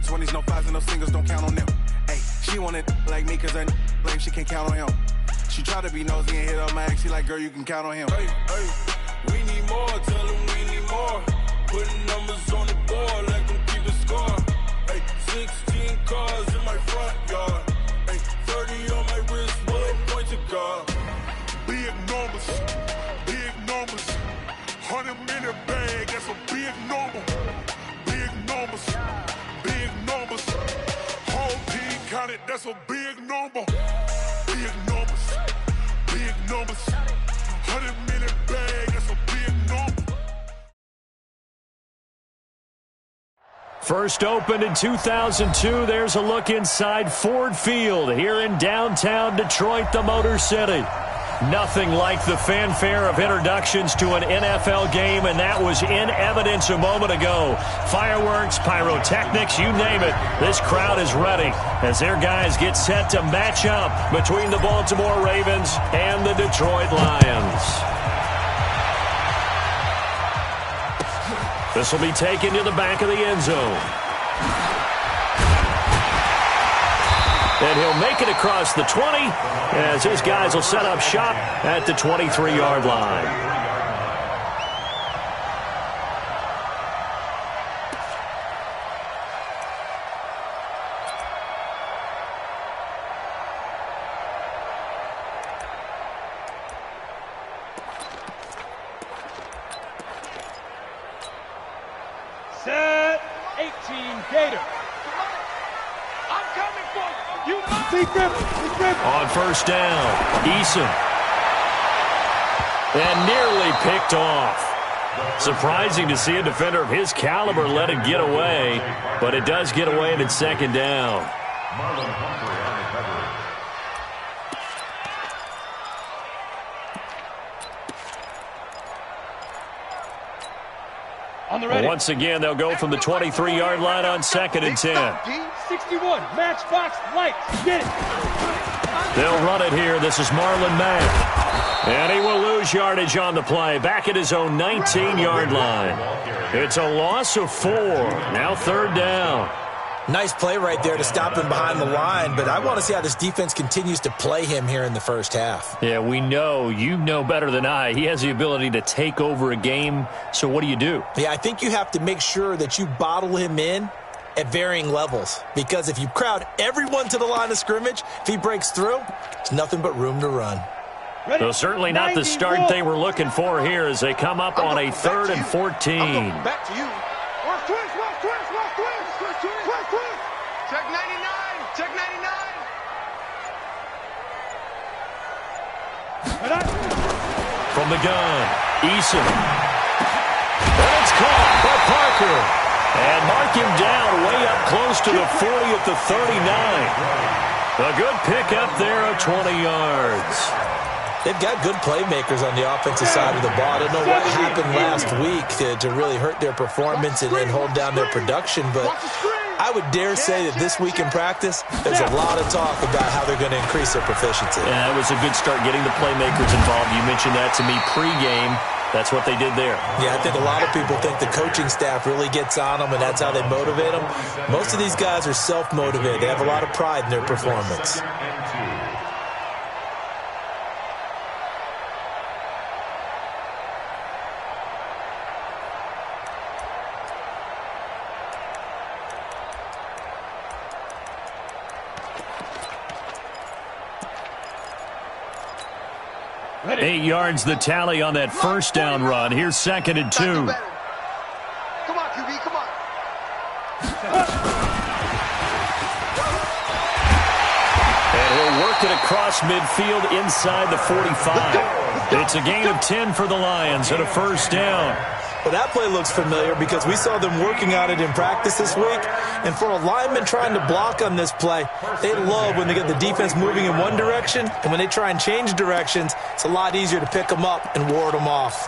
20s, no fives and no singles, don't count on them. Hey, she wanted like me cause her lame, she can't count on him. She tried to be nosy and hit up my ex, she like, girl, you can count on him. Hey, we need more, tell them we need more. Putting numbers on the board, let them keep the score. Hey, 16 cars in my front yard. Hey, 30 on my wrist, bullet point to God. Big numbers, 100-minute bag, that's a big number. Big numbers, whole team counted, that's a big number. Big numbers, 100-minute bag, that's a big number. First opened in 2002, there's a look inside Ford Field here in downtown Detroit, the Motor City. Nothing like the fanfare of introductions to an NFL game, and that was in evidence a moment ago. Fireworks, pyrotechnics, you name it. This crowd is ready as their guys get set to match up between the Baltimore Ravens and the Detroit Lions. This will be taken to the back of the end zone. And he'll make it across the 20 as his guys will set up shop at the 23-yard line. Set 18 Gator. I'm coming for you. On first down, Eason. And nearly picked off. Surprising to see a defender of his caliber let it get away, but it does get away and it's second down. Once again, they'll go from the 23-yard line on second and 10. 61, matchbox, lights, get it. They'll run it here. This is Marlon Mack. And he will lose yardage on the play. Back at his own 19-yard line. It's a loss of 4. Now third down. Nice play right there to stop him behind the line, but I want to see how this defense continues to play him here in the first half. Yeah, we know. You know better than I. He has the ability to take over a game, so what do you do? Yeah, I think you have to make sure that you bottle him in at varying levels, because if you crowd everyone to the line of scrimmage, if he breaks through, there's nothing but room to run. So certainly not the start they were looking for here as they come up on a 3rd and 14. Back to you. Check 99. Check 99. From the gun, Eason. And it's caught by Parker. And mark him down way up close to the 40 at the 39. A good pickup there of 20 yards. They've got good playmakers on the offensive side of the ball. I don't know what happened last week to really hurt their performance and hold down their production, but I would dare say that this week in practice, there's a lot of talk about how they're going to increase their proficiency. Yeah, it was a good start getting the playmakers involved. You mentioned that to me pregame. That's what they did there. Yeah, I think a lot of people think the coaching staff really gets on them, and that's how they motivate them. Most of these guys are self-motivated. They have a lot of pride in their performance. Ready. 8 yards the tally on that first down run. Here's 2nd and 2. Come on, QB, come on. And he'll work it across midfield inside the 45. It's a gain of 10 for the Lions and a first down. Well, that play looks familiar because we saw them working on it in practice this week. And for a lineman trying to block on this play, they love when they get the defense moving in one direction. And when they try and change directions, it's a lot easier to pick them up and ward them off.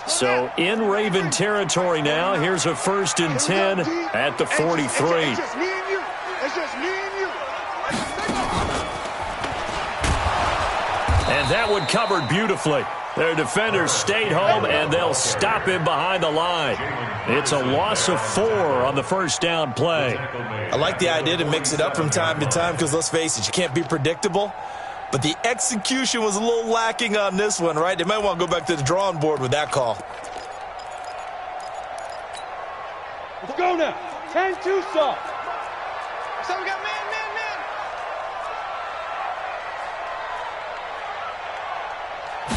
So in Raven territory now, here's a 1st and 10 at the 43. It's just me and you. It's just me and you. And that one covered beautifully. Their defenders stayed home, and they'll stop him behind the line. It's a loss of 4 on the first down play. I like the idea to mix it up from time to time because, let's face it, you can't be predictable. But the execution was a little lacking on this one, right? They might want to go back to the drawing board with that call. Let's go now. 10-2 soft. So we got man.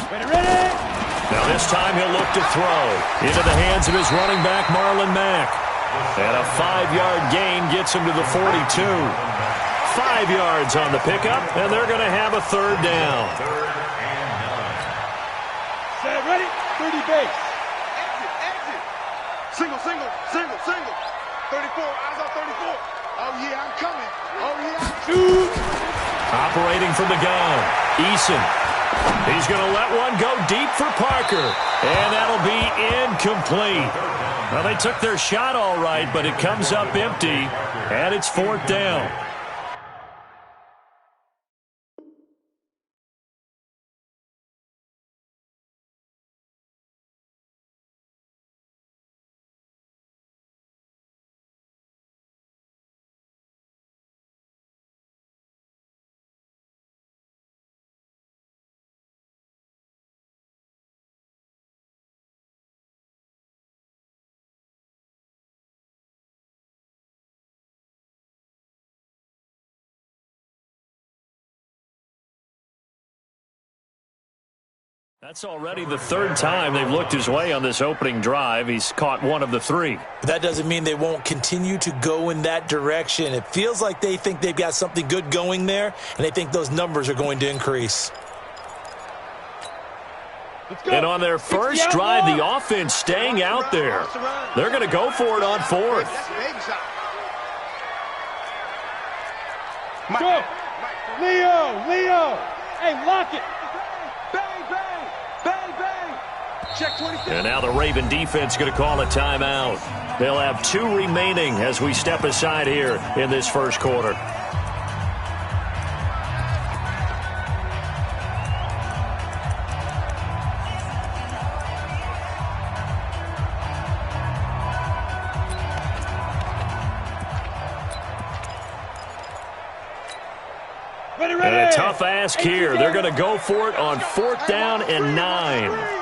Ready. Now this time he'll look to throw into the hands of his running back, Marlon Mack. And a 5-yard gain gets him to the 42. 5 yards on the pickup, and they're going to have a third down. Set, ready, 30 base. Exit. Single. 34, eyes on 34. Oh, yeah, I'm coming. Oh, yeah. Shoot. Operating from the gun, Eason. He's going to let one go deep for Parker, and that'll be incomplete. Well, they took their shot all right, but it comes up empty, and it's 4th down. That's already the 3rd time they've looked his way on this opening drive. He's caught 1 of the 3. But that doesn't mean they won't continue to go in that direction. It feels like they think they've got something good going there, and they think those numbers are going to increase. And on their first drive, the offense staying out there. They're going to go for it on 4th. Go. Leo. Hey, lock it. Check 27. And now the Raven defense going to call a timeout. They'll have 2 remaining as we step aside here in this first quarter. And a tough ask here. They're going to go for it on 4th down and 9.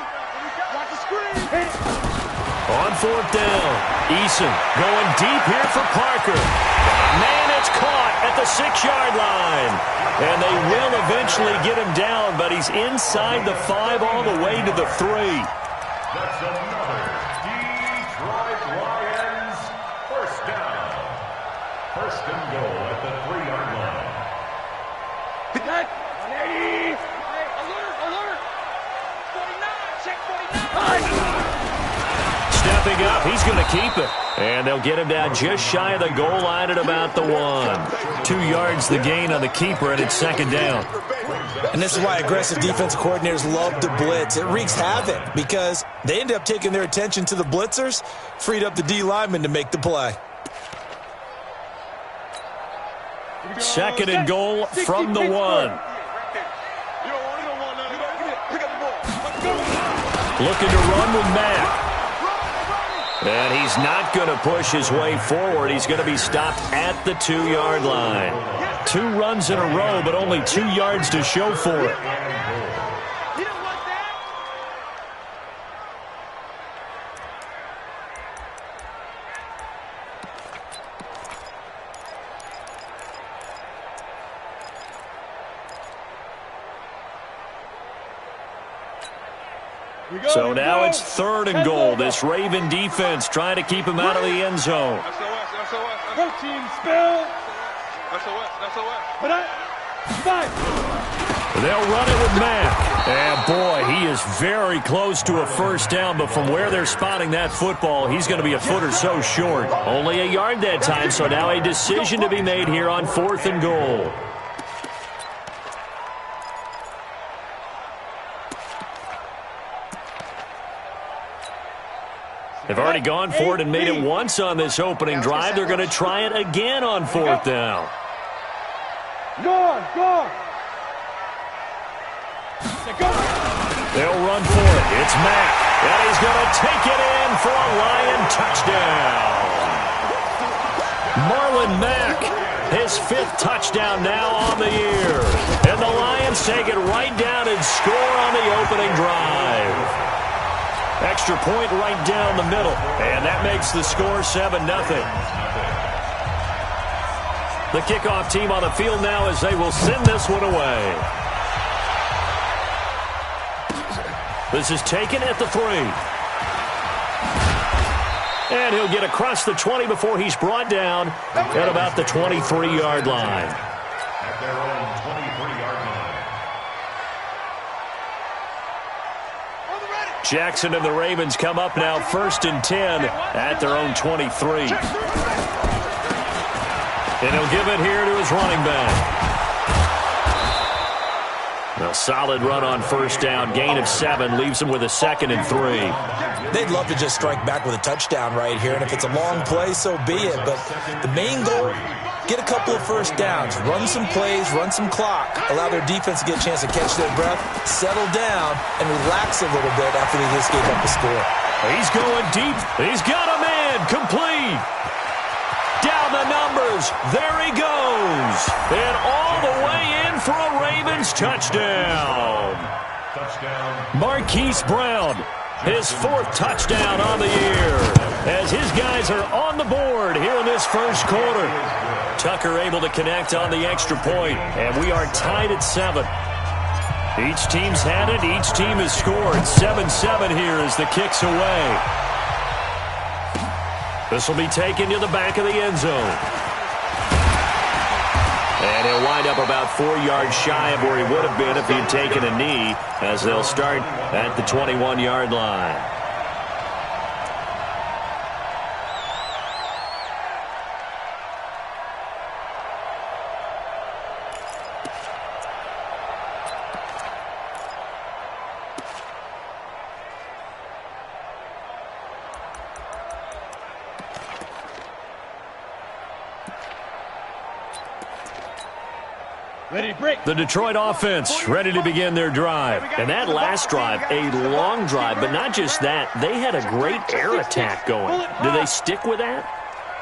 On 4th down, Eason going deep here for Parker. Man, it's caught at the 6-yard line. And they will eventually get him down, but he's inside the 5 all the way to the 3. That's another Detroit Lions first down. First and goal at the 3-yard line. 180. Alert. 49. Check 49. Stepping up, he's going to keep it. And they'll get him down just shy of the goal line at about the 1. 2 yards the gain on the keeper, and it's 2nd down. And this is why aggressive defensive coordinators love to blitz. It wreaks havoc because they end up taking their attention to the blitzers, freed up the D lineman to make the play. 2nd and goal from the 1. Looking to run with Mack. And he's not going to push his way forward. He's going to be stopped at the 2-yard line. 2 runs in a row, but only 2 yards to show for it. So now it's 3rd and goal. This Raven defense trying to keep him out of the end zone. Protein spill. They'll run it with Mack. And boy, he is very close to a first down, but from where they're spotting that football, he's going to be a foot or so short. Only a yard that time, so now a decision to be made here on 4th and goal. They've already gone for it and made it once on this opening drive. They're going to try it again on 4th down. Go. They'll run for it. It's Mack. And he's going to take it in for a Lion touchdown. Marlon Mack, his 5th touchdown now on the year. And the Lions take it right down and score on the opening drive. Extra point right down the middle. And that makes the score 7-0. The kickoff team on the field now as they will send this one away. This is taken at the 3. And he'll get across the 20 before he's brought down at about the 23-yard line. At their own 23-yard line. Jackson and the Ravens come up now 1st and 10 at their own 23. And he'll give it here to his running back. A solid run on 1st down. Gain of 7 leaves him with a 2nd and 3. They'd love to just strike back with a touchdown right here, and if it's a long play, so be it. But the main goal, get a couple of 1st downs, run some plays, run some clock, allow their defense to get a chance to catch their breath, settle down, and relax a little bit after they just gave up a score. He's going deep. He's got a man. Complete. Down the numbers. There he goes. And all the way in for a Ravens touchdown. Marquise Brown, his 4th touchdown on the year, as his guys are on the board here in this 1st quarter. Tucker able to connect on the extra point, and we are tied at 7. Each team's had it. Each team has scored. 7-7 here as the kick's away. This will be taken to the back of the end zone. And he'll wind up about 4 yards shy of where he would have been if he'd taken a knee, as they'll start at the 21-yard line. The Detroit offense ready to begin their drive. And that last drive, a long drive, but not just that. They had a great air attack going. Do they stick with that?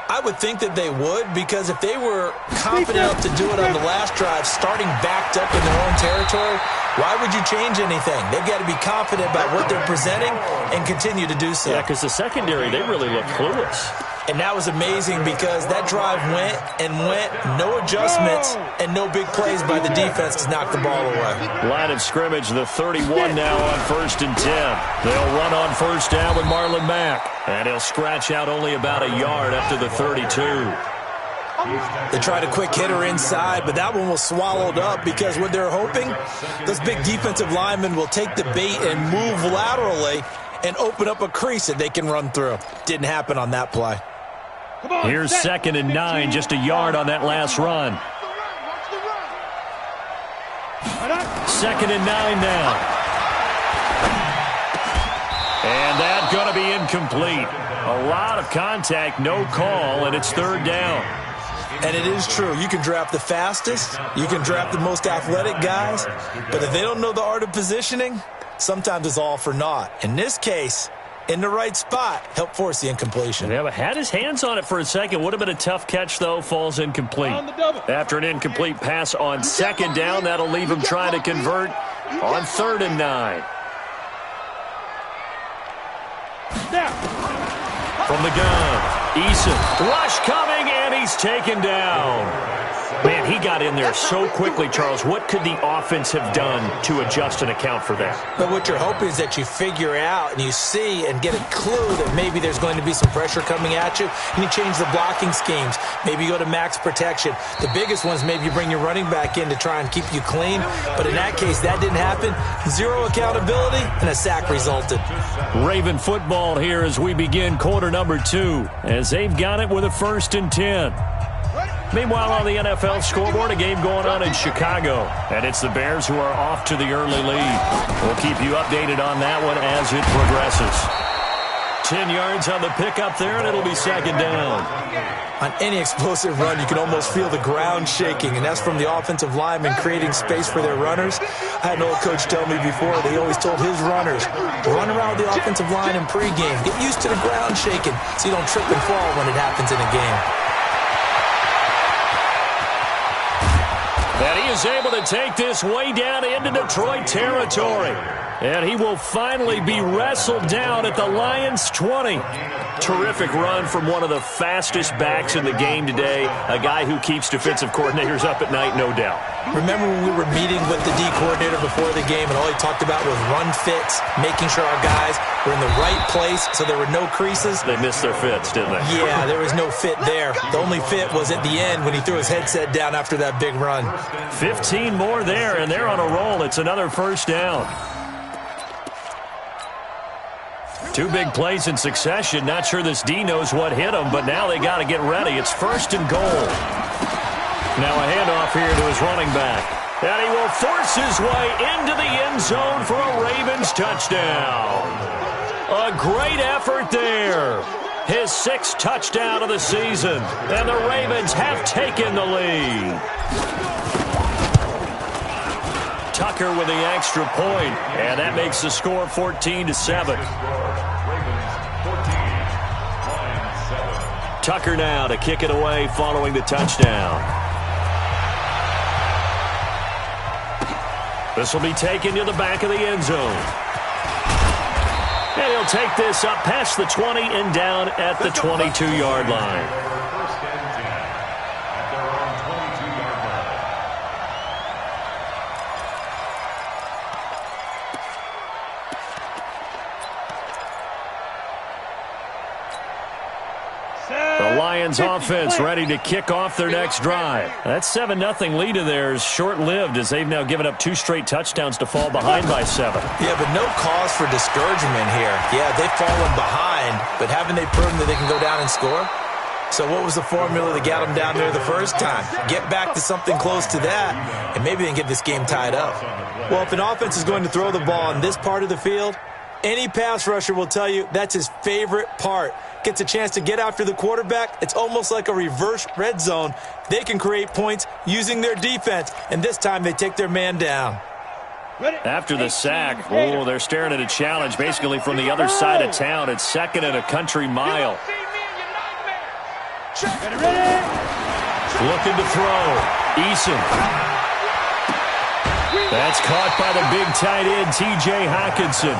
I would think that they would, because if they were confident enough to do it on the last drive, starting backed up in their own territory, why would you change anything? They've got to be confident about what they're presenting and continue to do so. Yeah, because the secondary, they really look clueless. And that was amazing because that drive went and went, no adjustments, and no big plays by the defense to knock the ball away. Line of scrimmage, the 31 now on 1st and 10. They'll run on 1st down with Marlon Mack. And he'll scratch out only about a yard up to the 32. They tried a quick hitter inside, but that one was swallowed up because what they're hoping, those big defensive linemen will take the bait and move laterally and open up a crease that they can run through. Didn't happen on that play. Here's 2nd and 9, just a yard on that last run. 2nd and 9 now. And that's going to be incomplete. A lot of contact, no call, and it's 3rd down. And it is true. You can draft the fastest. You can draft the most athletic guys. But if they don't know the art of positioning, sometimes it's all for naught. In this case, in the right spot, help force the incompletion. Yeah, but had his hands on it for a second. Would have been a tough catch, though. Falls incomplete. After an incomplete pass on 2nd down, that'll leave him trying to convert on 3rd and 9. From the gun, Eason. Rush coming, and he's taken down. Man, he got in there so quickly, Charles. What could the offense have done to adjust and account for that? But what you're hoping is that you figure out and you see and get a clue that maybe there's going to be some pressure coming at you, and you change the blocking schemes. Maybe you go to max protection. The biggest one is maybe you bring your running back in to try and keep you clean. But in that case, that didn't happen. Zero accountability, and a sack resulted. Raven football here as we begin quarter number 2, as they've got it with a 1st and 10. Meanwhile, on the NFL scoreboard, a game going on in Chicago. And it's the Bears who are off to the early lead. We'll keep you updated on that one as it progresses. 10 yards on the pickup there, and it'll be second down. On any explosive run, you can almost feel the ground shaking, and that's from the offensive linemen creating space for their runners. I had an old coach tell me before, they always told his runners, run around the offensive line in pregame. Get used to the ground shaking so you don't trip and fall when it happens in a game. And he is able to take this way down into Detroit territory. And he will finally be wrestled down at the Lions' 20. Terrific run from one of the fastest backs in the game today, a guy who keeps defensive coordinators up at night, no doubt. Remember when we were meeting with the D coordinator before the game and all he talked about was run fits, making sure our guys were in the right place so there were no creases? They missed their fits, didn't they? Yeah, there was no fit there. The only fit was at the end when he threw his headset down after that big run. 15 more there, and they're on a roll. It's another first down. Two big plays in succession. Not sure this D knows what hit him, but now they got to get ready. It's first and goal. Now a handoff here to his running back. And he will force his way into the end zone for a Ravens touchdown. A great effort there. His 6th touchdown of the season. And the Ravens have taken the lead. Tucker with the extra point, and that makes the score 14-7. Tucker now to kick it away following the touchdown. This will be taken to the back of the end zone. And he'll take this up past the 20 and down at the 22-yard line. Lions offense ready to kick off their next drive. That 7-0 lead of theirs short-lived as they've now given up 2 straight touchdowns to fall behind by 7. Yeah, but no cause for discouragement here. Yeah, they've fallen behind, but haven't they proven that they can go down and score? So what was the formula that got them down there the first time? Get back to something close to that, and maybe they can get this game tied up. Well, if an offense is going to throw the ball on this part of the field, any pass rusher will tell you that's his favorite part. Gets a chance to get after the quarterback. It's almost like a reverse red zone. They can create points using their defense, and this time they take their man down. After the sack, they're staring at a challenge basically from the other side of town. It's 2nd and a country mile. Looking to throw. Eason. That's caught by the big tight end, T.J. Hockenson.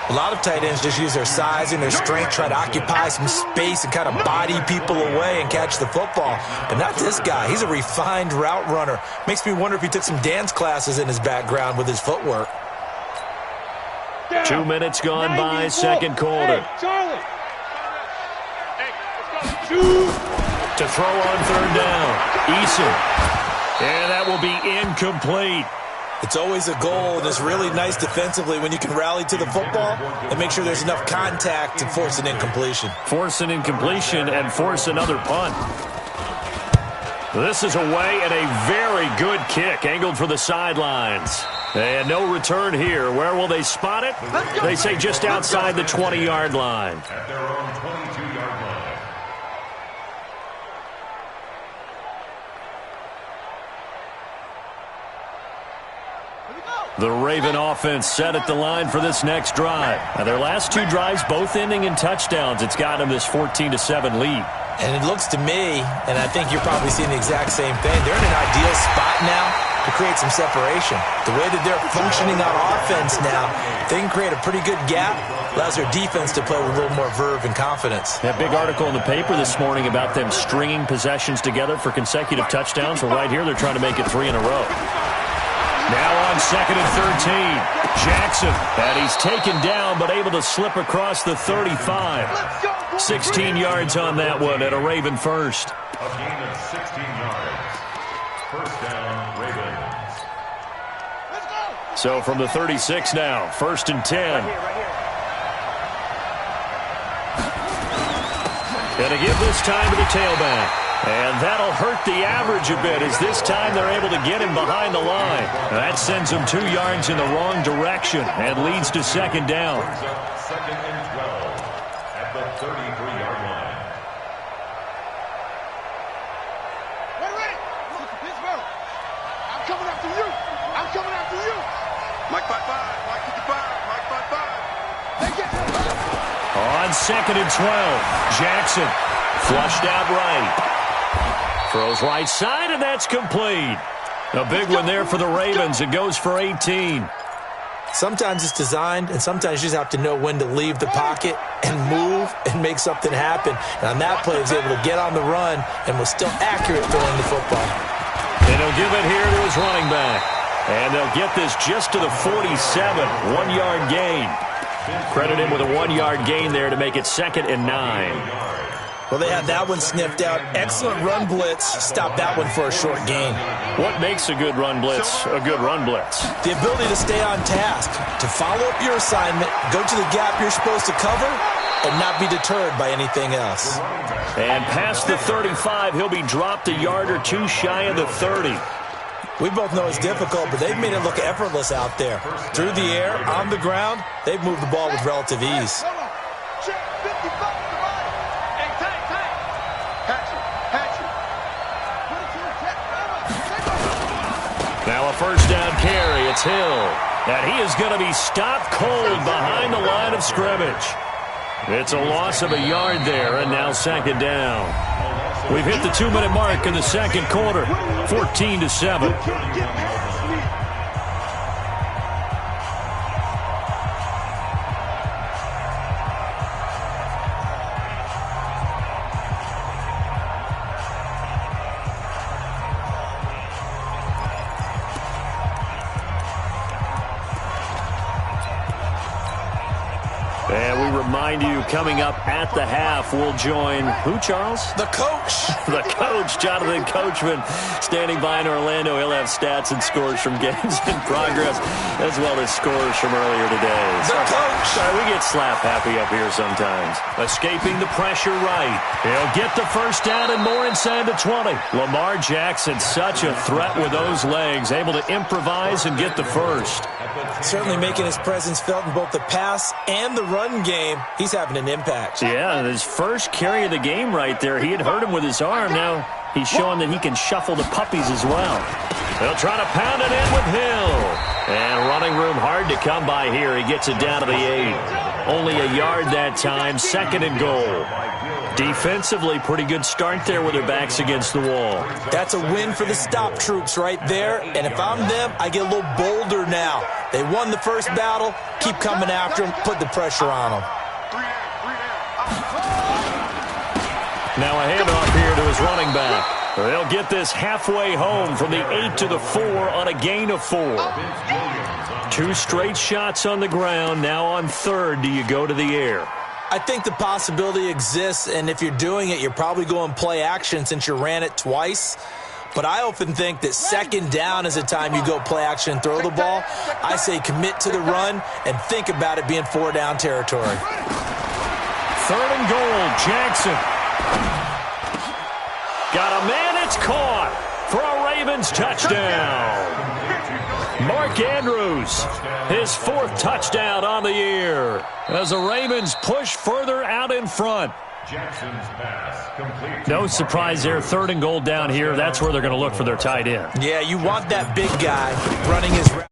A lot of tight ends just use their size and their strength, try to occupy some space and kind of body people away and catch the football. But not this guy. He's a refined route runner. Makes me wonder if he took some dance classes in his background with his footwork. 2 minutes gone by, second quarter. To throw on third down. Eason. And that will be incomplete. It's always a goal, and it's really nice defensively when you can rally to the football and make sure there's enough contact to force an incompletion. Force an incompletion and force another punt. This is away and a very good kick, angled for the sidelines. And no return here. Where will they spot it? They say just outside the 20-yard line. At their own 22-yard line. The Raven offense set at the line for this next drive. Now, their last 2 drives, both ending in touchdowns. It's got them this 14-7 lead. And it looks to me, and I think you're probably seeing the exact same thing, they're in an ideal spot now to create some separation. The way that they're functioning on offense now, they can create a pretty good gap. Allows their defense to play with a little more verve and confidence. That big article in the paper this morning about them stringing possessions together for consecutive touchdowns. Well, right here, they're trying to make it 3 in a row. Now on 2nd and 13. Jackson, and he's taken down but able to slip across the 35. 16 yards on that one and a Raven first. A gain of 16 yards. First down, Ravens. So from the 36 now, 1st and 10. And to give this time to the tailback. And that'll hurt the average a bit as this time they're able to get him behind the line. That sends him 2 yards in the wrong direction and leads to 2nd down. 2nd and 12. 33-yard line. Ready? I'm coming after you. I'm coming after you. Mike 5-5, Mike 55, Mike 5-5. They get him. On 2nd and 12, Jackson flushed out right. Throws right side, and that's complete. A big one there for the Ravens. It goes for 18. Sometimes it's designed, and sometimes you just have to know when to leave the pocket and move and make something happen. And on that play, he was able to get on the run and was still accurate throwing the football. And he'll give it here to his running back. And they'll get this just to the 47, 1-yard gain. Credit him with a 1-yard gain there to make it 2nd and 9. Well, they had that one sniffed out. Excellent run blitz. Stopped that one for a short gain. What makes a good run blitz a good run blitz? The ability to stay on task, to follow up your assignment, go to the gap you're supposed to cover, and not be deterred by anything else. And past the 35, he'll be dropped a yard or two shy of the 30. We both know it's difficult, but they've made it look effortless out there. Through the air, on the ground, they've moved the ball with relative ease. Now a first down carry. It's Hill. And he is going to be stopped cold behind the line of scrimmage. It's a loss of a yard there, and now 2nd down. We've hit the 2-minute mark in the 2nd quarter, 14-7. And we remind you, coming up at the half, we'll join who, Charles? The coach. The coach, Jonathan Coachman, standing by in Orlando. He'll have stats and scores from games in progress, as well as scores from earlier today. The coach. Sorry, we get slap happy up here sometimes. Escaping the pressure right. He'll get the first down and more inside the 20. Lamar Jackson, such a threat with those legs, able to improvise and get the first. Certainly making his presence felt in both the pass and the run game. He's having an impact. Yeah, his first carry of the game right there. He had hurt him with his arm. Now he's showing that he can shuffle the puppies as well. They'll try to pound it in with Hill. And running room hard to come by here. He gets it down to the 8. Only a yard that time. 2nd and goal. Defensively, pretty good start there with their backs against the wall. That's a win for the stop troops right there. And if I'm them, I get a little bolder now. They won the first battle. Keep coming after them. Put the pressure on them. Now a handoff here to his running back. They'll get this halfway home from the 8 to the 4 on a gain of 4. 2 straight shots on the ground. Now on 3rd, do you go to the air? I think the possibility exists, and if you're doing it, you're probably going play action since you ran it twice. But I often think that 2nd down is the time you go play action and throw the ball. I say commit to the run and think about it being 4-down territory. 3rd and goal, Jackson. Got a man, it's caught for a Ravens touchdown. Mark Andrews, his 4th touchdown on the year as the Ravens push further out in front. Jackson's pass complete. No surprise there, 3rd and goal down here. That's where they're going to look for their tight end. Yeah, you want that big guy running his route.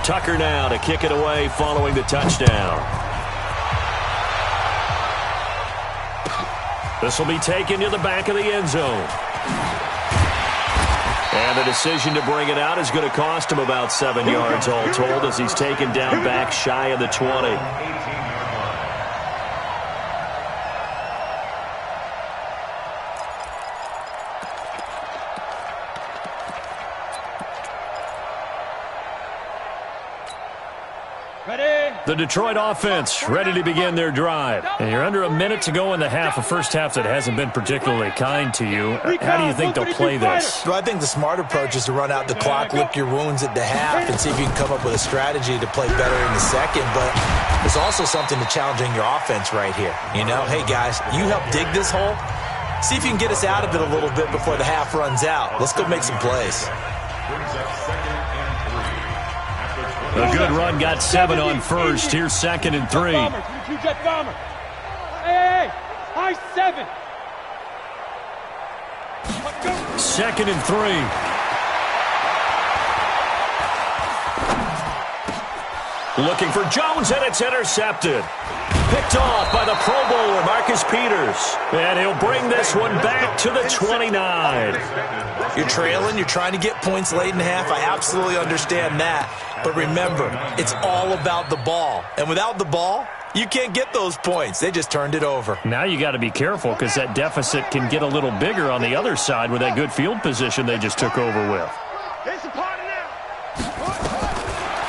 Tucker now to kick it away following the touchdown. This will be taken to the back of the end zone. And the decision to bring it out is going to cost him about 7 yards all told as he's taken down back shy of the 20. Ready? The Detroit offense ready to begin their drive. And you're under a minute to go in the half, a first half that hasn't been particularly kind to you. How do you think they'll play this? Well, I think the smart approach is to run out the clock, lick your wounds at the half, and see if you can come up with a strategy to play better in the second. But there's also something to challenging your offense right here. You know, hey, guys, you help dig this hole. See if you can get us out of it a little bit before the half runs out. Let's go make some plays. A good run got 7 on first. Here's 2nd and 3. Hey, high 7. 2nd and 3. Looking for Jones, and it's intercepted. Picked off by the Pro Bowler, Marcus Peters. And he'll bring this one back to the 29. You're trailing. You're trying to get points late in the half. I absolutely understand that. But remember, it's all about the ball. And without the ball, you can't get those points. They just turned it over. Now you got to be careful because that deficit can get a little bigger on the other side with that good field position they just took over with.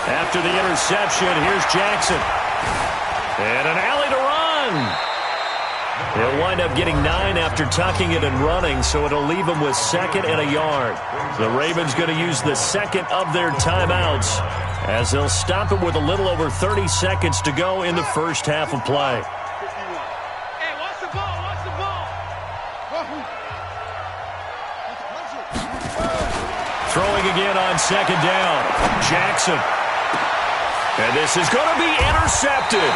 After the interception, here's Jackson. And an alley to run. He'll wind up getting 9 after tucking it and running, so it'll leave him with 2nd and a yard. The Ravens going to use the second of their timeouts as they'll stop it with a little over 30 seconds to go in the first half of play. Hey, watch the ball, watch the ball. Throwing again on 2nd down. Jackson. And this is going to be intercepted.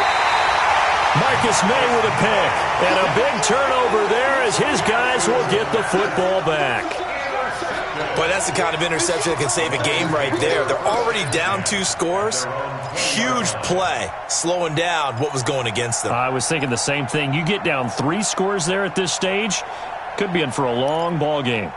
Marcus May with a pick. And a big turnover there as his guys will get the football back. Boy, that's the kind of interception that can save a game right there. They're already down 2 scores. Huge play, slowing down what was going against them. I was thinking the same thing. You get down 3 scores there at this stage, could be in for a long ball game.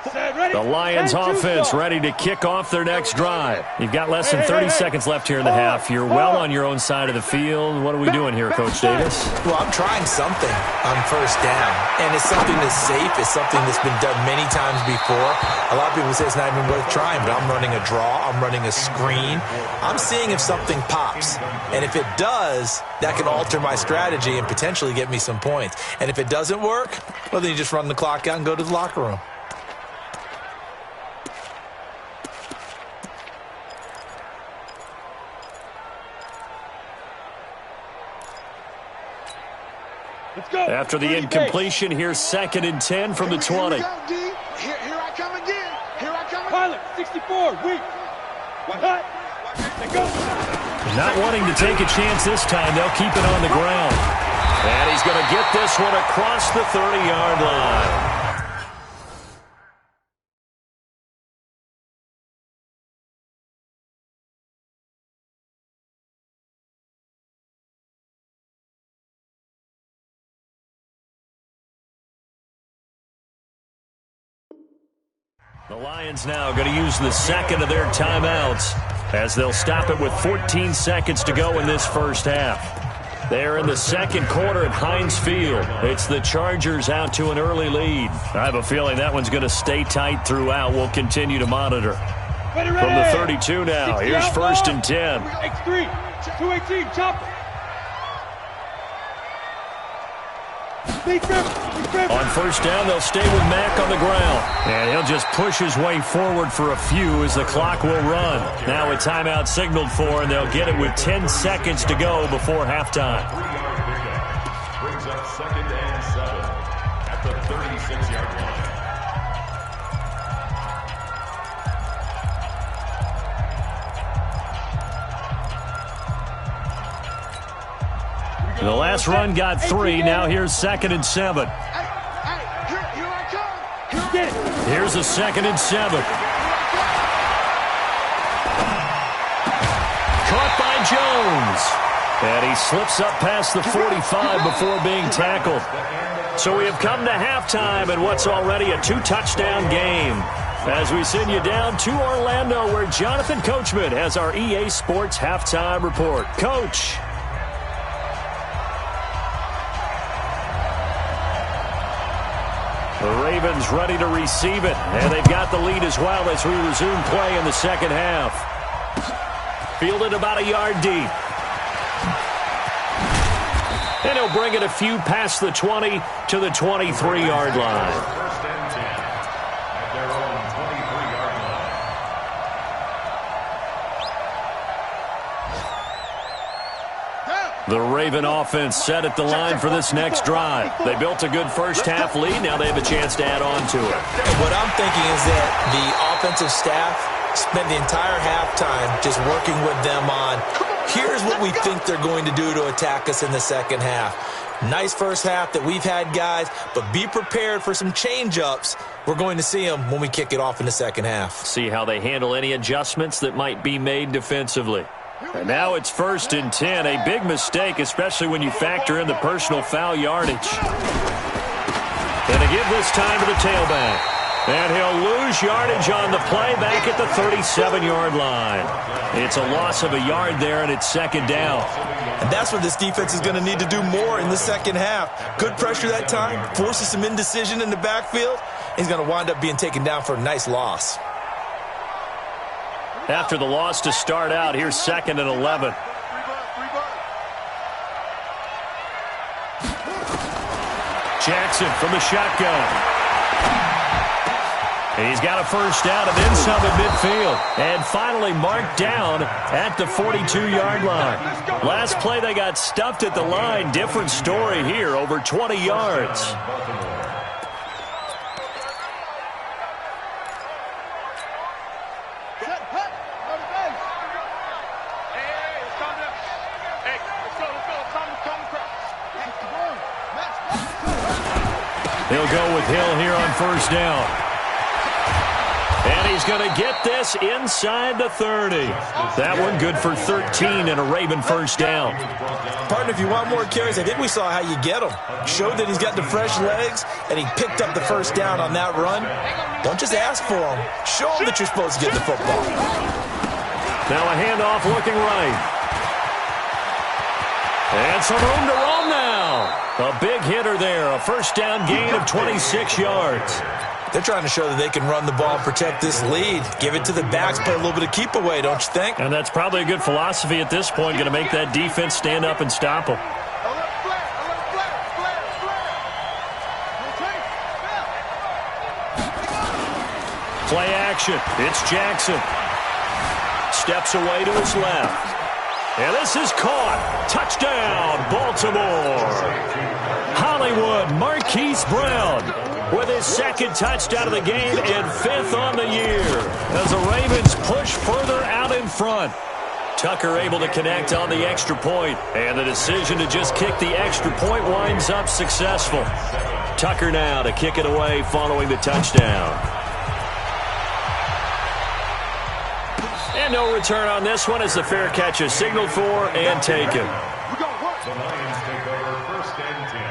The Lions offense ready to kick off their next drive. You've got less than 30 seconds left here in the half. You're well on your own side of the field. What are we doing here, Coach Davis? Well, I'm trying something on first down, and it's something that's safe. It's something that's been done many times before. A lot of people say it's not even worth trying, but I'm running a draw. I'm running a screen. I'm seeing if something pops, and if it does, that can alter my strategy and potentially get me some points. And if it doesn't work, well, then you just run the clock out and go to the locker room. After the incompletion, here's 2nd and 10 from the 20. Here I come again. Here I come again. Pilot, 64, weak. Cut. Not wanting to take a chance this time, they'll keep it on the ground. And he's going to get this one across the 30-yard line. The Lions now going to use the second of their timeouts as they'll stop it with 14 seconds to go in this first half. They're in the second quarter at Heinz Field. It's the Chargers out to an early lead. I have a feeling that one's going to stay tight throughout. We'll continue to monitor. From the 32 now, here's 1st and 10. X3, 218, chop. On first down, they'll stay with Mack on the ground. And he'll just push his way forward for a few as the clock will run. Now a timeout signaled for, and they'll get it with 10 seconds to go before halftime. Brings up 2nd and 7 at the 36-yard line. The last run got 3. Now here's 2nd and 7. Here I come. Here's a 2nd and 7. Caught by Jones. And he slips up past the 45 before being tackled. So we have come to halftime in what's already a 2-touchdown game. As we send you down to Orlando, where Jonathan Coachman has our EA Sports halftime report. Coach. The Ravens ready to receive it, and they've got the lead as well as we resume play in the second half. Fielded about a yard deep. And he'll bring it a few past the 20 to the 23-yard line. First and 10 at their own 23-yard line. The Raven offense set at the line for this next drive. They built a good first-half lead. Now they have a chance to add on to it. And what I'm thinking is that the offensive staff spent the entire halftime just working with them on, here's what we think they're going to do to attack us in the second half. Nice first half that we've had, guys, but be prepared for some change-ups. We're going to see them when we kick it off in the second half. See how they handle any adjustments that might be made defensively. And now it's 1st and 10. A big mistake, especially when you factor in the personal foul yardage. And to give this time to the tailback. And he'll lose yardage on the play back at the 37-yard line. It's a loss of a yard there, and it's 2nd down. And that's what this defense is going to need to do more in the second half. Good pressure that time, forces some indecision in the backfield. He's going to wind up being taken down for a nice loss. After the loss to start out, here's 2nd and 11. Jackson from the shotgun. He's got a first down and then some at midfield. And finally marked down at the 42-yard line. Last play they got stuffed at the line. Different story here, over 20 yards. He'll go with Hill here on first down. And he's going to get this inside the 30. That one good for 13 and a Raven first down. Partner, if you want more carries, I think we saw how you get him. Showed that he's got the fresh legs, and he picked up the first down on that run. Don't just ask for him. Show him that you're supposed to get the football. Now a handoff looking right. And some room to roam now. A big hitter there. A first down gain of 26 yards. They're trying to show that they can run the ball and protect this lead. Give it to the backs, play a little bit of keep away, don't you think? And that's probably a good philosophy at this point, going to make that defense stand up and stop them. Play action. It's Jackson. Steps away to his left. And this is caught. Touchdown, Baltimore. Hollywood Marquise Brown with his 2nd touchdown of the game and 5th on the year as the Ravens push further out in front. Tucker able to connect on the extra point, and the decision to just kick the extra point winds up successful. Tucker now to kick it away following the touchdown. And no return on this one as the fair catch is signaled for and taken. The Lions take over 1st and 10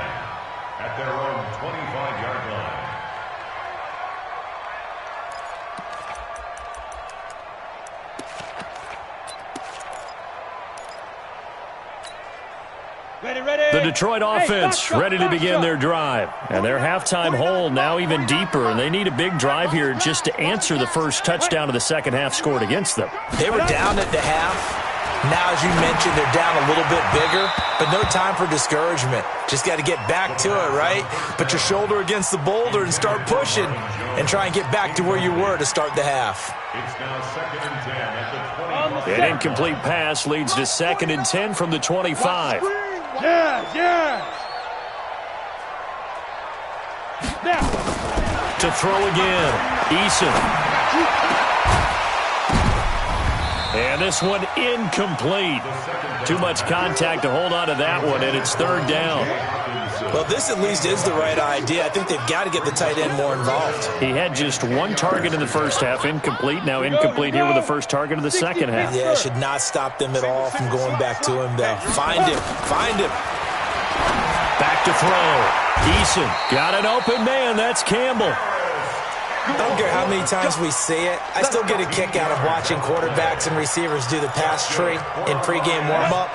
at their own 25-yard line. The Detroit offense ready to begin their drive. And their halftime hole now even deeper, and they need a big drive here just to answer the first touchdown of the second half scored against them. They were down at the half. Now, as you mentioned, they're down a little bit bigger, but no time for discouragement. Just got to get back to it, right? Put your shoulder against the boulder and start pushing and try and get back to where you were to start the half. It's now 2nd and 10 at the 20. An incomplete pass leads to 2nd and 10 from the 25. Yeah. Now. To throw again. Eason. And this one incomplete. Too much contact to hold on to that one, and it's 3rd down. Well, this at least is the right idea. I think they've got to get the tight end more involved. He had just 1 target in the first half, incomplete. Now incomplete here with the first target of the second half. Yeah, should not stop them at all from going back to him, though. Find him. Back to throw. Eason got an open man. That's Campbell. I don't care how many times we see it. I still get a kick out of watching quarterbacks and receivers do the pass tree in pregame warm-up.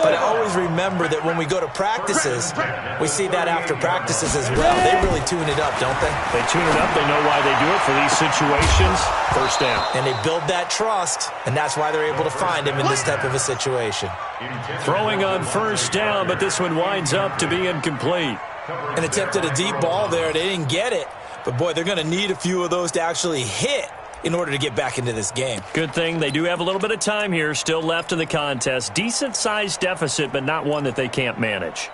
But I always remember that when we go to practices, we see that after practices as well. They really tune it up, don't they? They tune it up. They know why they do it for these situations. First down. And they build that trust, and that's why they're able to find him in this type of a situation. Throwing on first down, but this one winds up to be incomplete. An attempt at a deep ball there. They didn't get it. But, boy, they're going to need a few of those to actually hit in order to get back into this game. Good thing they do have a little bit of time here still left in the contest. Decent-sized deficit, but not one that they can't manage.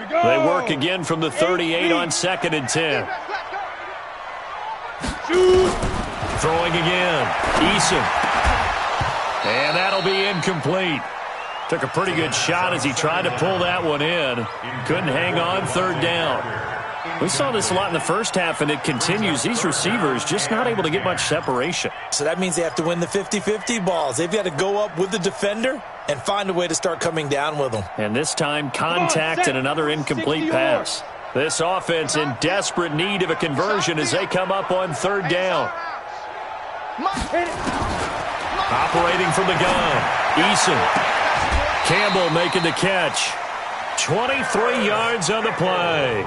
They work again from the 38 on 2nd and 10. Throwing again. Eason. And that'll be incomplete. Took a pretty good shot as he tried to pull that one in. Couldn't hang on 3rd down. We saw this a lot in the first half, and it continues. These receivers just not able to get much separation. So that means they have to win the 50-50 balls. They've got to go up with the defender and find a way to start coming down with them. And this time, contact and another incomplete pass. This offense in desperate need of a conversion as they come up on 3rd down. Operating from the gun, Eason. Campbell making the catch. 23 yards on the play.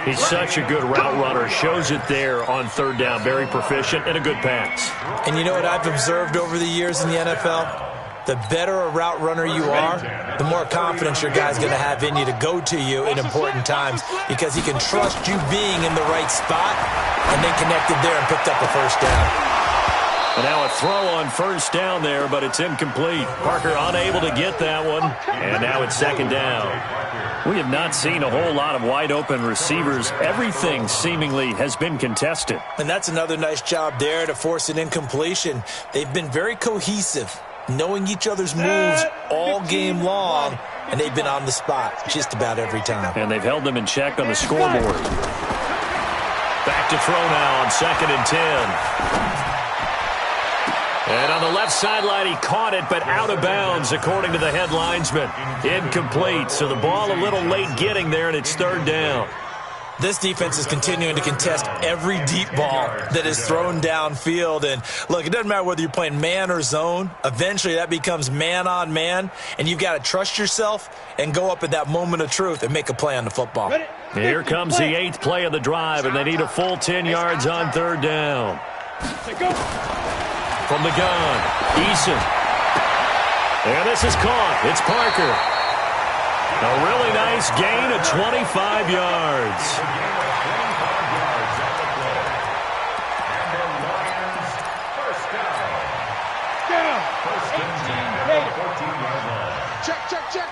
He's such a good route runner. Shows it there on 3rd down. Very proficient and a good pass. And you know what I've observed over the years in the NFL? The better a route runner you are, the more confidence your guy's going to have in you to go to you in important times because he can trust you being in the right spot and then connected there and picked up a first down. And now a throw on 1st down there, but it's incomplete. Parker unable to get that one, and now it's 2nd down. We have not seen a whole lot of wide-open receivers. Everything seemingly has been contested. And that's another nice job there to force an incompletion. They've been very cohesive, knowing each other's moves all game long, and they've been on the spot just about every time. And they've held them in check on the scoreboard. Back to throw now on 2nd and 10. And on the left sideline, he caught it, but out of bounds, according to the head linesman. Incomplete, so the ball a little late getting there, and it's 3rd down. This defense is continuing to contest every deep ball that is thrown downfield. And, look, it doesn't matter whether you're playing man or zone. Eventually, that becomes man-on-man, and you've got to trust yourself and go up at that moment of truth and make a play on the football. Here comes the 8th play of the drive, and they need a full 10 yards on 3rd down. From the gun, Eason. And this is caught. It's Parker. A really nice gain of 25 yards.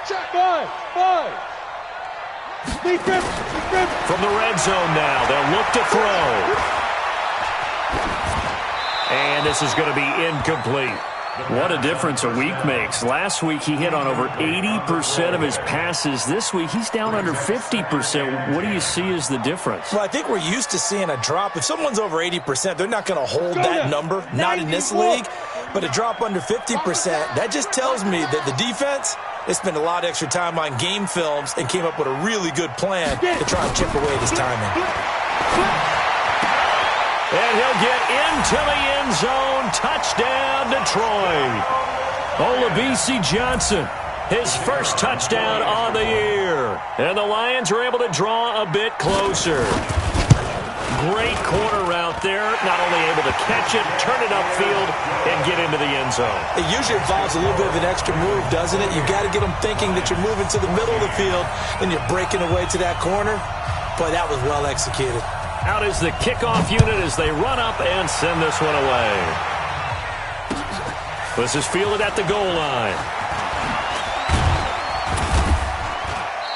Check. 5. From the red zone now, they'll look to throw. And this is going to be incomplete. What a difference a week makes. Last week he hit on over 80% of his passes. This week he's down under 50%. What do you see as the difference? Well, I think we're used to seeing a drop. If someone's over 80%, they're not going to hold that number. Not in this league. But a drop under 50%, that just tells me that the defense, they spent a lot of extra time on game films and came up with a really good plan to try and chip away at his timing. And he'll get into the end zone. Touchdown, Detroit. Olabisi Johnson, his first touchdown on the year. And the Lions are able to draw a bit closer. Great corner route there. Not only able to catch it, turn it upfield, and get into the end zone. It usually involves a little bit of an extra move, doesn't it? You've got to get them thinking that you're moving to the middle of the field, and you're breaking away to that corner. Boy, that was well executed. Out is the kickoff unit as they run up and send this one away. This is fielded at the goal line.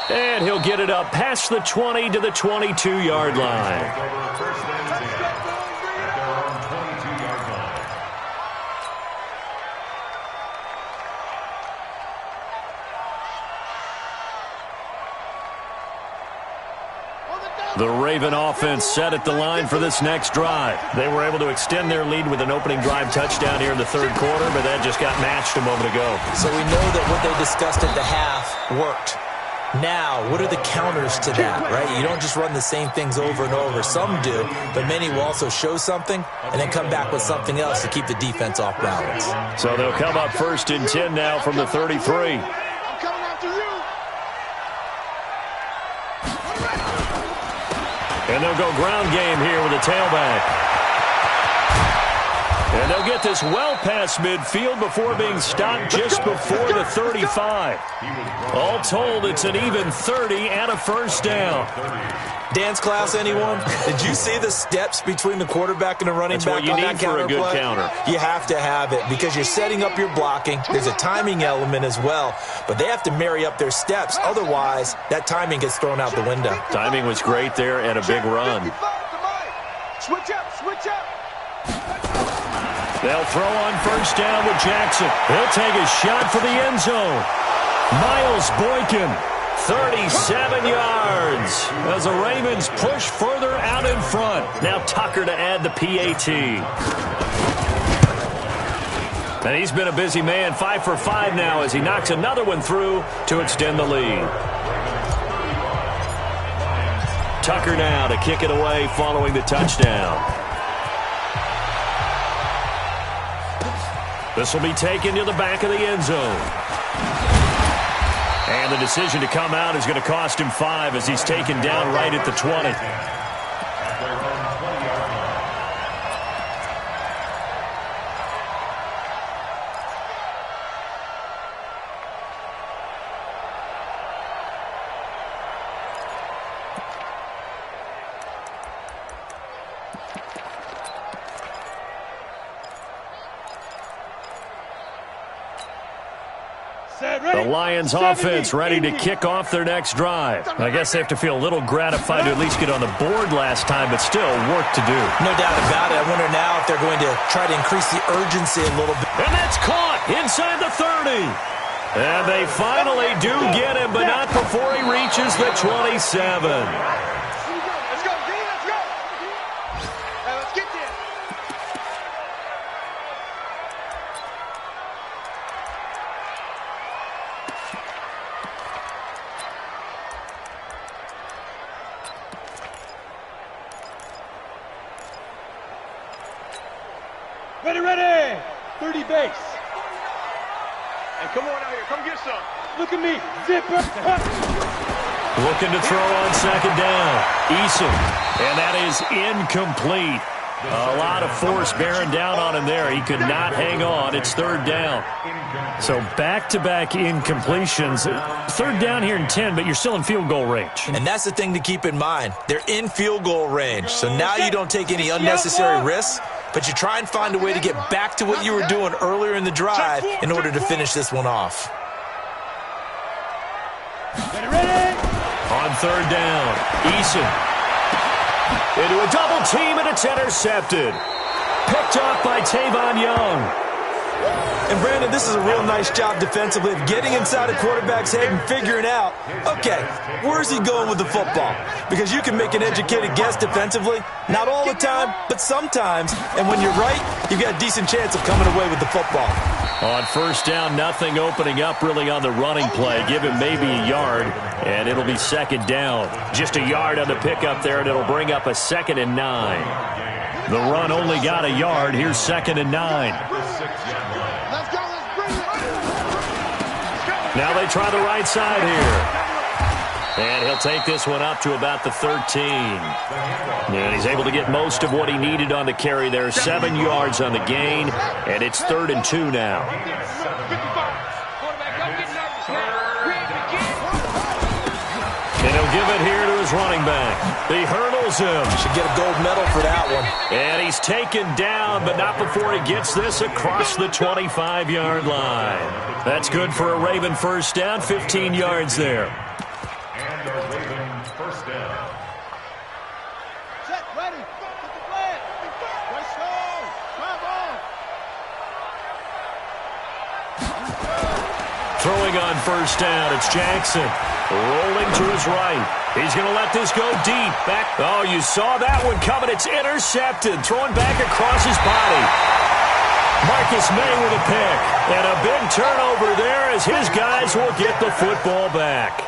And he'll get it up past the 20 to the 22-yard line. The Raven offense set at the line for this next drive. They were able to extend their lead with an opening drive touchdown here in the third quarter, but that just got matched a moment ago. So we know that what they discussed at the half worked. Now, what are the counters to that, right? You don't just run the same things over and over. Some do, but many will also show something and then come back with something else to keep the defense off balance. So they'll come up 1st and 10 now from the 33. I'm coming after you. And they'll go ground game here with a tailback. And they'll get this well past midfield before being stopped just before the 35. All told, it's an even 30 and a first down. Dance class, anyone? Did you see the steps between the quarterback and the running back on that counter play? That's what you need for a good counter. You have to have it because you're setting up your blocking. There's a timing element as well, but they have to marry up their steps. Otherwise, that timing gets thrown out the window. Timing was great there and a big run. Switch up, switch up. They'll throw on first down with Jackson. He'll take a shot for the end zone. Miles Boykin, 37 yards as the Ravens push further out in front. Now Tucker to add the PAT. And he's been a busy man, 5 for 5 now as he knocks another one through to extend the lead. Tucker now to kick it away following the touchdown. This will be taken to the back of the end zone. And the decision to come out is going to cost him 5 as he's taken down right at the 20. The Lions offense ready to kick off their next drive. I guess they have to feel a little gratified to at least get on the board last time, but still work to do. No doubt about it. I wonder now if they're going to try to increase the urgency a little bit. And that's caught inside the 30. And they finally do get him, but not before he reaches the 27. Let's go, D, let's go. Hey, let's get there. Ready, ready. 30 base. Hey, come on out here. Come get some. Look at me. Zipper. Looking to throw on second down. Eason. And that is incomplete. A lot of force bearing down on him there. He could not hang on. It's third down. So back-to-back incompletions. Third down here in 10, but you're still in field goal range. And that's the thing to keep in mind. They're in field goal range. So now you don't take any unnecessary risks, but you try and find a way to get back to what you were doing earlier in the drive in order to finish this one off. Ready. On third down, Eason. Into a double team, and it's intercepted. Picked up by Tavon Young. And, Brandon, this is a real nice job defensively of getting inside a quarterback's head and figuring out, okay, where's he going with the football? Because you can make an educated guess defensively, not all the time, but sometimes. And when you're right, you've got a decent chance of coming away with the football. On first down, nothing opening up really on the running play. Give him maybe a yard, and it'll be second down. Just a yard on the pickup there, and it'll bring up a 2nd and 9. The run only got a yard. Here's 2nd and 9. Now they try the right side here. And he'll take this one up to about the 13. And he's able to get most of what he needed on the carry there. 7 yards on the gain, and it's 3rd and 2 now. And he'll give it here to his running back. He hurdles him. Should get a gold medal for that one. And he's taken down, but not before he gets this across the 25-yard line. That's good for a Raven first down, 15 yards there. And a Raven first down. Set, ready. Get the flag. Let's go. Come on. Throwing on first down, it's Jackson. Rolling to his right. He's going to let this go deep. Back. Oh, you saw that one coming. It's intercepted. Throwing back across his body. Marcus May with a pick. And a big turnover there as his guys will get the football back.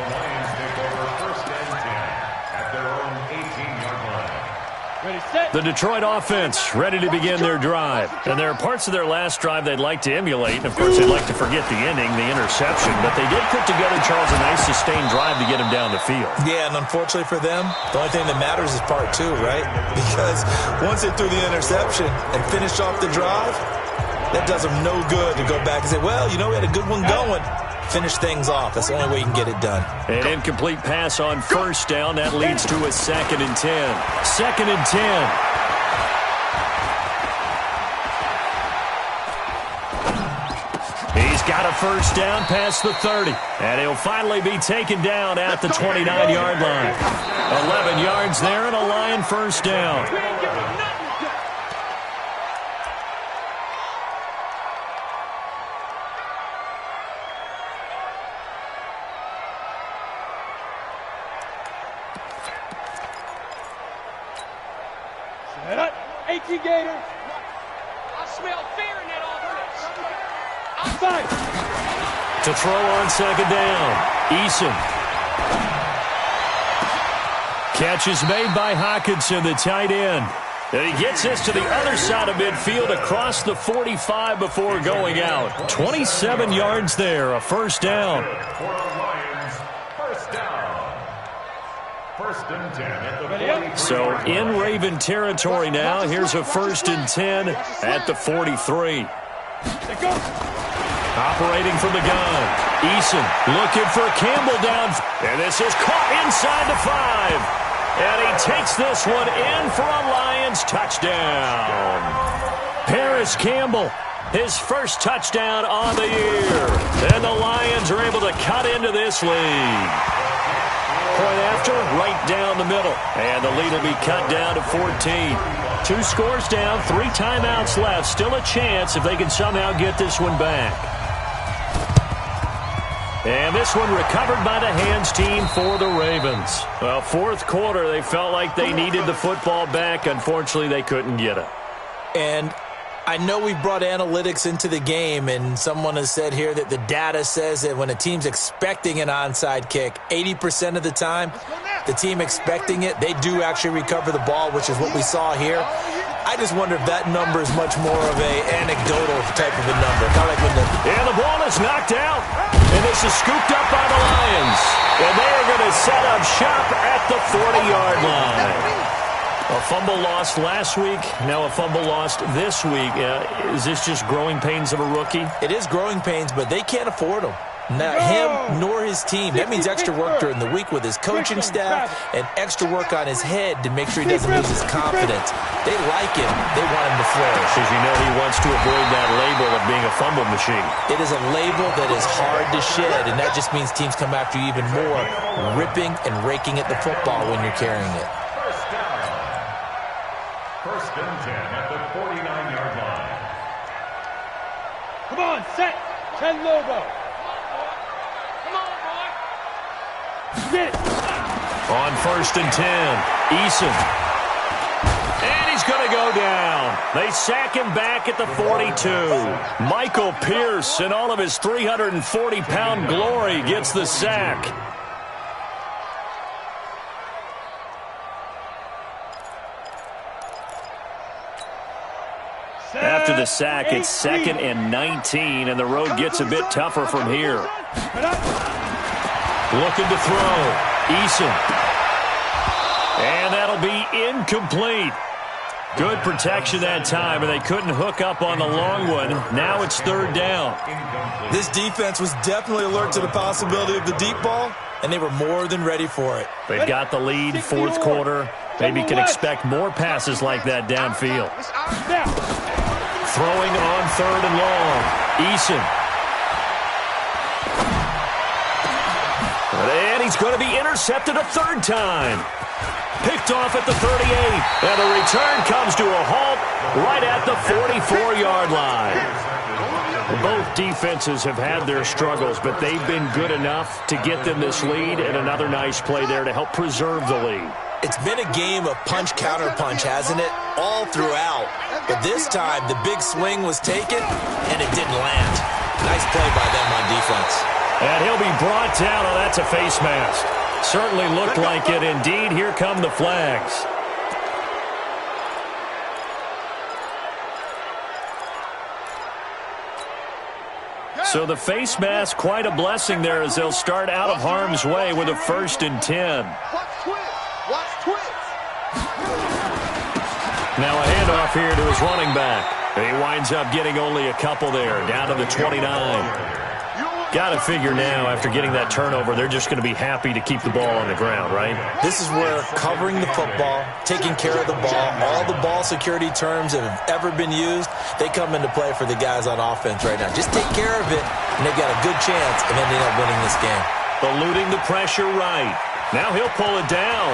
The Lions take over 1st and 10 at their own 18-yard line. The Detroit offense ready to begin their drive. And there are parts of their last drive they'd like to emulate. And, of course, they'd like to forget the ending, the interception. But they did put together, Charles, a nice sustained drive to get them down the field. Yeah, and unfortunately for them, the only thing that matters is part 2, right? Because once they threw the interception and finished off the drive, that does them no good to go back and say, well, you know, we had a good one going. Finish things off. That's the only way you can get it done. An incomplete pass on first down. That leads to a 2nd and 10. 2nd and 10. He's got a first down past the 30. And he'll finally be taken down at the 29-yard line. 11 yards there and a Lion first down. Gator. I smell fear in that offense. To throw on 2nd down. Eason. Catch is made by Hockenson, the tight end. And he gets this to the other side of midfield across the 45 before going out. 27 yards there, a first down. For the Lions, first down. 1st and 10 at the 43. So in Raven territory now. Here's a 1st and 10 at the 43. Operating from the gun. Eason looking for Campbell down. And this is caught inside the 5. And he takes this one in for a Lions touchdown. Paris Campbell, his first touchdown on the year. And the Lions are able to cut into this lead. Point after, right down the middle. And the lead will be cut down to 14. 2 scores down, 3 timeouts left. Still a chance if they can somehow get this one back. And this one recovered by the hands team for the Ravens. Well, 4th quarter, they felt like they needed the football back. Unfortunately, they couldn't get it. And I know we brought analytics into the game, and someone has said here that the data says that when a team's expecting an onside kick, 80% of the time, the team expecting it, they do actually recover the ball, which is what we saw here. I just wonder if that number is much more of a anecdotal type of a number. Kind of like when and the ball is knocked out, and this is scooped up by the Lions. And they are going to set up shop at the 40-yard line. A fumble lost last week, now a fumble lost this week. Is this just growing pains of a rookie? It is growing pains, but they can't afford them. Not him nor his team. That means extra work during the week with his coaching staff and extra work on his head to make sure he doesn't lose his confidence. They like him. They want him to flourish. Because you know he wants to avoid that label of being a fumble machine. It is a label that is hard to shed, and that just means teams come after you even more, ripping and raking at the football when you're carrying it. First down. 1st and 10 at the 49-yard line. Come on, set. 10 Lobo. On 1st and 10, Eason. And he's going to go down. They sack him back at the 42. Michael Pierce, in all of his 340-pound glory, gets the sack. After the sack, it's 2nd and 19, and the road gets a bit tougher from here. Looking to throw. Eason. And that'll be incomplete. Good protection that time, and they couldn't hook up on the long one. Now it's 3rd down. This defense was definitely alert to the possibility of the deep ball, and they were more than ready for it. They've got the lead, 4th quarter. Maybe can expect more passes like that downfield. Throwing on 3rd and long. Eason. And he's going to be intercepted a 3rd time. Picked off at the 38. And the return comes to a halt right at the 44-yard line. Both defenses have had their struggles, but they've been good enough to get them this lead, and another nice play there to help preserve the lead. It's been a game of punch-counter-punch, hasn't it? All throughout. But this time, the big swing was taken, and it didn't land. Nice play by them on defense. And he'll be brought down. Oh, that's a face mask. Certainly looked like it. Indeed, here come the flags. So the face mask, quite a blessing there as they'll start out of harm's way with a 1st and 10. Now a handoff here to his running back. He winds up getting only a couple there, down to the 29. Got to figure now, after getting that turnover, they're just going to be happy to keep the ball on the ground, right? This is where covering the football, taking care of the ball, all the ball security terms that have ever been used, they come into play for the guys on offense right now. Just take care of it, and they've got a good chance of ending up winning this game. Eluding the pressure right. Now he'll pull it down.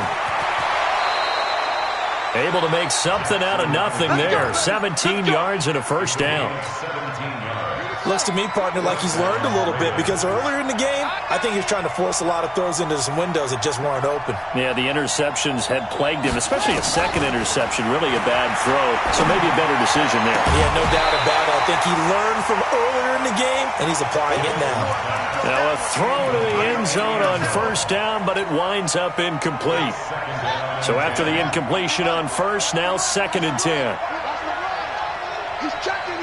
Able to make something out of nothing there. 17 yards and a 1st down. Looks to me, partner, like he's learned a little bit because earlier in the game, I think he was trying to force a lot of throws into some windows that just weren't open. Yeah, the interceptions had plagued him, especially a second interception, really a bad throw. So maybe a better decision there. Yeah, no doubt about it. I think he learned from earlier in the game, and he's applying it now. Now a throw to the end zone on 1st down, but it winds up incomplete. So after the incompletion on 1st, now 2nd and 10. He's checking.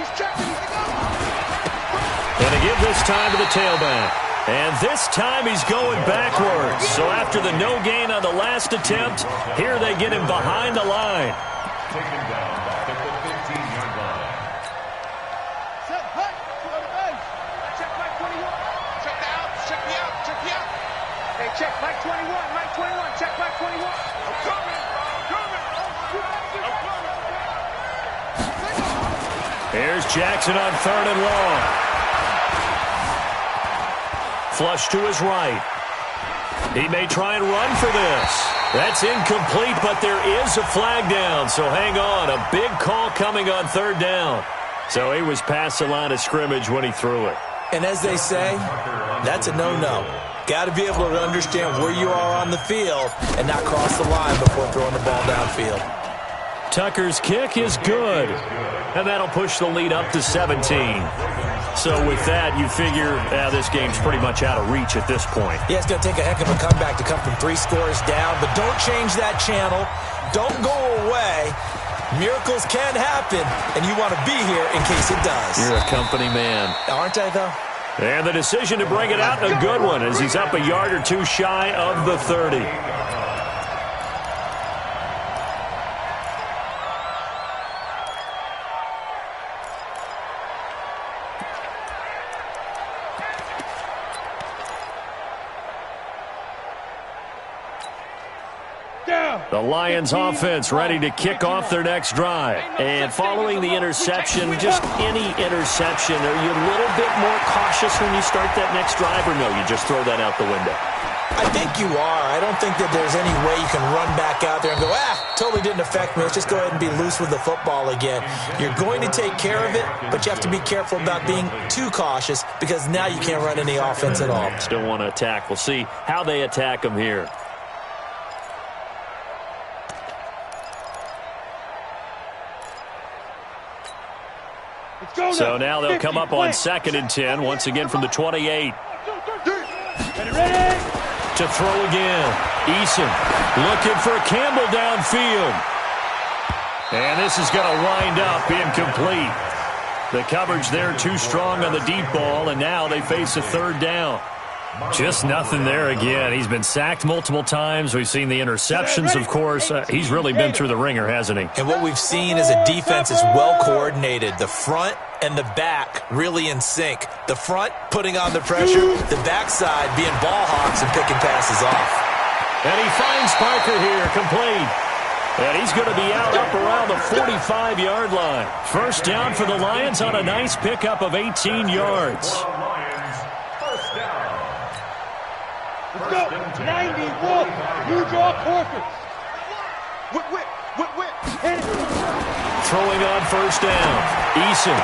And to give this time to the tailback. And this time he's going backwards. So after the no gain on the last attempt, here they get him behind the line. Taken down back at the 15-yard line. Set, hut, to the base. Check Mike 21. Check the out. Check me out. Check me out. Hey, check Mike 21. Mike 21. Check Mike 21. I'm coming. Here's Jackson on 3rd and long. Flush to his right. He may try and run for this. That's incomplete, but there is a flag down, so hang on. A big call coming on 3rd down. So he was past the line of scrimmage when he threw it. And as they say, that's a no-no. Got to be able to understand where you are on the field and not cross the line before throwing the ball downfield. Tucker's kick is good, and that'll push the lead up to 17. So with that, you figure this game's pretty much out of reach at this point. Yeah, it's going to take a heck of a comeback to come from 3 scores down, but don't change that channel. Don't go away. Miracles can happen, and you want to be here in case it does. You're a company man. Aren't I, though? And the decision to bring it out, a good one, as he's up a yard or two shy of the 30. The Lions offense ready to kick off their next drive. And following the interception, just any interception, are you a little bit more cautious when you start that next drive, or no, you just throw that out the window? I think you are. I don't think that there's any way you can run back out there and go, totally didn't affect me. Let's just go ahead and be loose with the football again. You're going to take care of it, but you have to be careful about being too cautious because now you can't run any offense at all. Still want to attack. We'll see how they attack them here. So now they'll come up on 2nd and 10, once again from the 28. Ready? To throw again. Eason looking for Campbell downfield. And this is going to wind up incomplete. The coverage there too strong on the deep ball, and now they face a 3rd down. Just nothing there again. He's been sacked multiple times. We've seen the interceptions, of course. He's really been through the ringer, hasn't he? And what we've seen is a defense that's well coordinated. The front and the back really in sync. The front putting on the pressure, the backside being ball hawks and picking passes off. And he finds Parker here, complete. And he's going to be out up around the 45-yard line. 1st down for the Lions on a nice pickup of 18 yards. Let's go. 91. New draw Corkers. Whip. Hit it. Throwing on 1st down. Eason.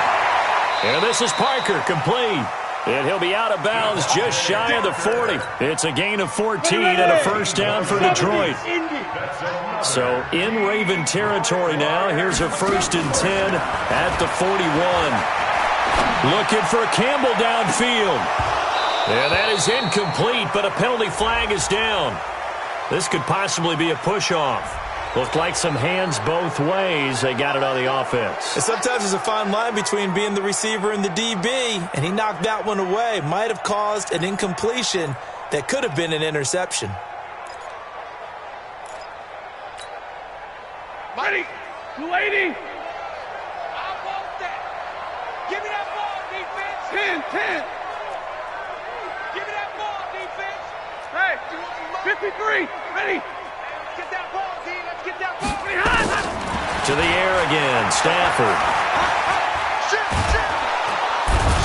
And this is Parker, complete. And he'll be out of bounds just shy of the 40. It's a gain of 14 and a 1st down for Detroit. So in Raven territory now. Here's a 1st and 10 at the 41. Looking for Campbell downfield. And that is incomplete, but a penalty flag is down. This could possibly be a push-off. Looked like some hands both ways. They got it on the offense. And sometimes there's a fine line between being the receiver and the DB, and he knocked that one away. Might have caused an incompletion that could have been an interception. Ready, 280. I want that. Give me that ball, defense. 10. Give me that ball, defense. Hey, 53. Ready. Let's get that ball, D. Let's get that ball. To the air again, Stafford.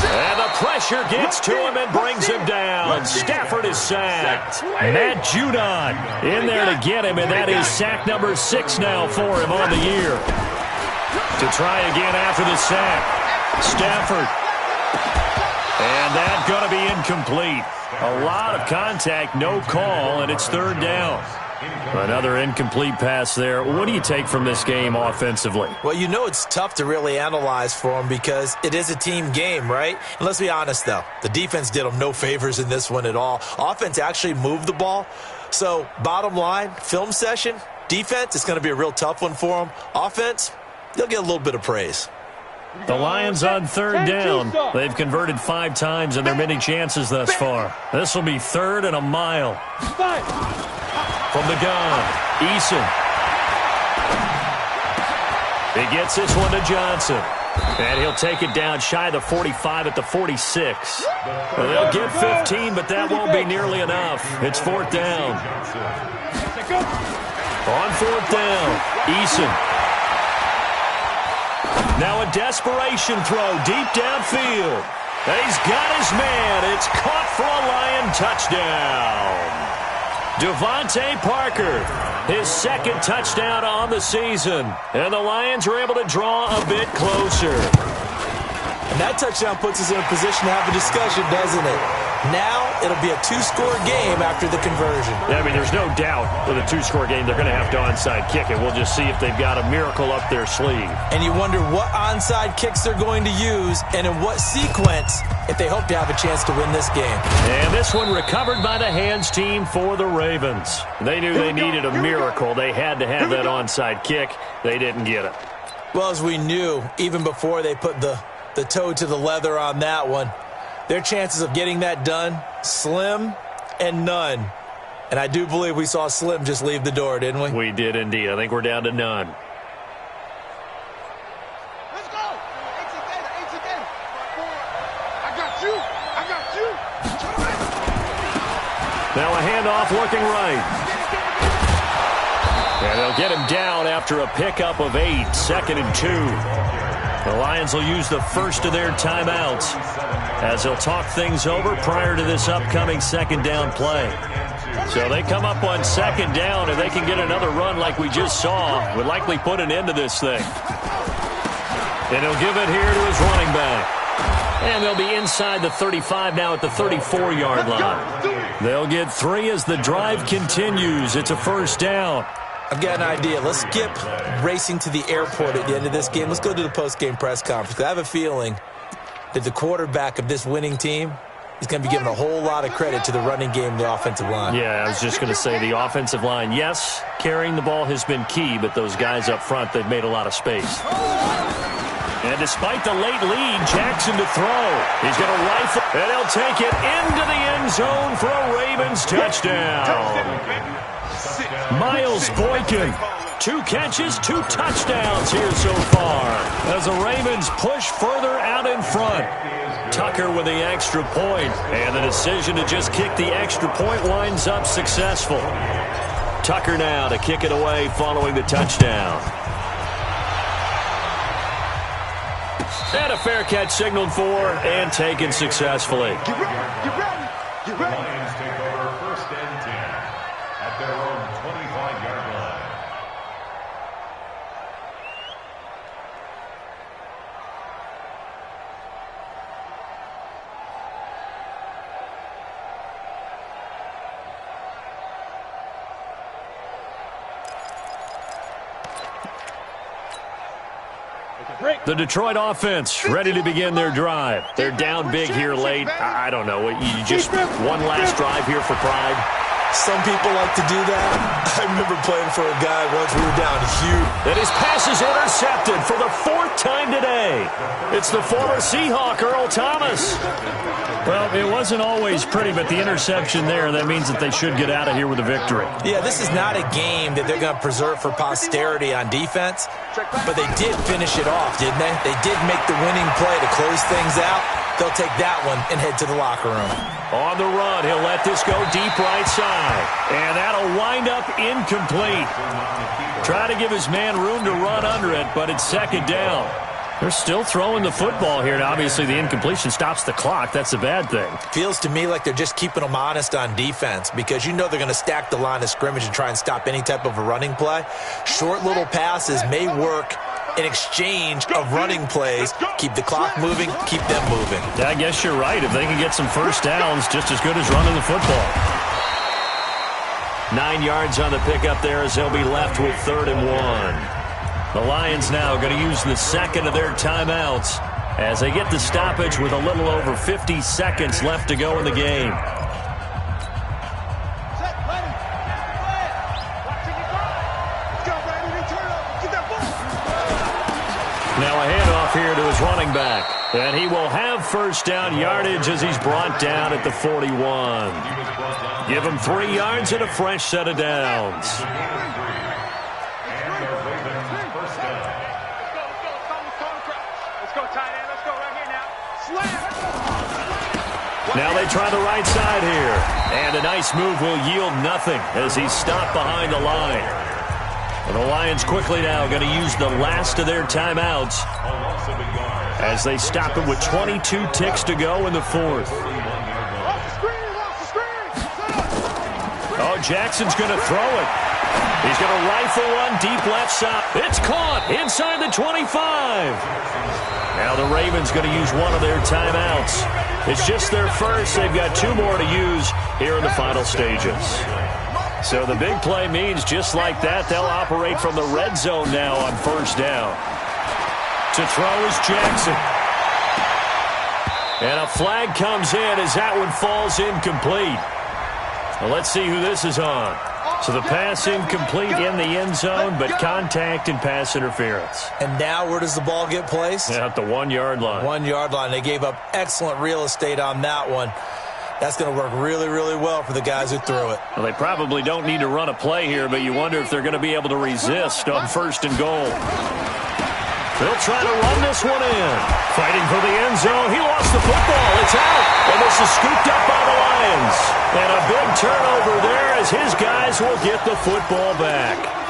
And the pressure gets to him and brings him down. Stafford is sacked. Matt Judon in there to get him, and that is sack number 6 now for him on the year. To try again after the sack. Stafford. And that's going to be incomplete. A lot of contact, no call, and it's 3rd down. Another incomplete pass there. What do you take from this game offensively? Well, you know it's tough to really analyze for them because it is a team game, right? And let's be honest, though. The defense did them no favors in this one at all. Offense actually moved the ball. So, bottom line, film session, defense, it's going to be a real tough one for them. Offense, they'll get a little bit of praise. The Lions on 3rd down. They've converted 5 times in their many chances thus far. This will be 3rd and a mile. From the gun, Eason. He gets this one to Johnson. And he'll take it down shy of the 45 at the 46. Well, they'll get 15, but that won't be nearly enough. It's 4th down. On 4th down, Eason. Now a desperation throw deep downfield. He's got his man. It's caught for a Lion touchdown. Devontae Parker, his 2nd touchdown on the season. And the Lions are able to draw a bit closer. And that touchdown puts us in a position to have a discussion, doesn't it? Now it'll be a 2-score game after the conversion. Yeah, I mean, there's no doubt with a 2-score game they're going to have to onside kick it. We'll just see if they've got a miracle up their sleeve. And you wonder what onside kicks they're going to use and in what sequence if they hope to have a chance to win this game. And this one recovered by the hands team for the Ravens. They knew they needed a miracle. They had to have that onside kick. They didn't get it. Well, as we knew, even before they put the toe to the leather on that one, their chances of getting that done, slim and none. And I do believe we saw Slim just leave the door, didn't we? We did indeed. I think we're down to none. Let's go. I got you. Now a handoff looking right. And they'll get him down after a pickup of 8, 2nd and 2. The Lions will use the first of their timeouts as they'll talk things over prior to this upcoming 2nd down play. So they come up on 2nd down, and they can get another run like we just saw. Would likely put an end to this thing. And he'll give it here to his running back. And they'll be inside the 35 now at the 34-yard line. They'll get 3 as the drive continues. It's a 1st down. I've got an idea. Let's skip racing to the airport at the end of this game. Let's go to the post-game press conference. I have a feeling that the quarterback of this winning team is going to be giving a whole lot of credit to the running game and the offensive line. Yeah, I was just going to say the offensive line, yes, carrying the ball has been key, but those guys up front, they've made a lot of space. And despite the late lead, Jackson to throw. He's going to rifle, and he'll take it into the end zone for a Ravens touchdown. Miles Boykin, 2 catches, 2 touchdowns here so far as the Ravens push further out in front. Tucker with the extra point, and the decision to just kick the extra point winds up successful. Tucker now to kick it away following the touchdown. And a fair catch signaled for and taken successfully. Get ready. Lions take over 1st and 10 at their own 25-yard line. The Detroit offense ready to begin their drive. They're down big here late. I don't know. You just one last drive here for pride. Some people like to do that. I remember playing for a guy once. We were down huge. And his pass is intercepted for the 4th time today. It's the former Seahawk, Earl Thomas. Well, it wasn't always pretty, but the interception there, that means that they should get out of here with a victory. Yeah, this is not a game that they're going to preserve for posterity on defense, but they did finish it off, didn't they? They did make the winning play to close things out. They'll take that one and head to the locker room. On the run, he'll let this go deep right side. And that'll wind up incomplete. Try to give his man room to run under it, but it's 2nd down. They're still throwing the football here, and obviously the incompletion stops the clock. That's a bad thing. Feels to me like they're just keeping them honest on defense because you know they're going to stack the line of scrimmage and try and stop any type of a running play. Short little passes may work in exchange of running plays. Keep the clock moving, keep them moving. Yeah, I guess you're right. If they can get some first downs, just as good as running the football. 9 yards on the pickup there as they'll be left with 3rd and 1. The Lions now going to use the 2nd of their timeouts as they get the stoppage with a little over 50 seconds left to go in the game. Now a handoff here to his running back. And he will have first down yardage as he's brought down at the 41. Give him 3 yards and a fresh set of downs. Now they try the right side here. And a nice move will yield nothing as he's stopped behind the line. And the Lions quickly now going to use the last of their timeouts as they stop it with 22 ticks to go in the 4th. Oh, Jackson's going to throw it. He's going to rifle one deep left side. It's caught inside the 25. Now the Ravens going to use one of their timeouts. It's just their first. They've got 2 more to use here in the final stages. So the big play means just like that, they'll operate from the red zone now on first down. To throw is Jackson. And a flag comes in as that one falls incomplete. Well, let's see who this is on. So the pass incomplete in the end zone, but contact and pass interference. And now where does the ball get placed? At the 1 yard line. 1 yard line. They gave up excellent real estate on that one. That's going to work really, really well for the guys who threw it. Well, they probably don't need to run a play here, but you wonder if they're going to be able to resist on 1st and goal. They'll try to run this one in. Fighting for the end zone. He lost the football. It's out. And this is scooped up by the Lions. And a big turnover there as his guys will get the football back.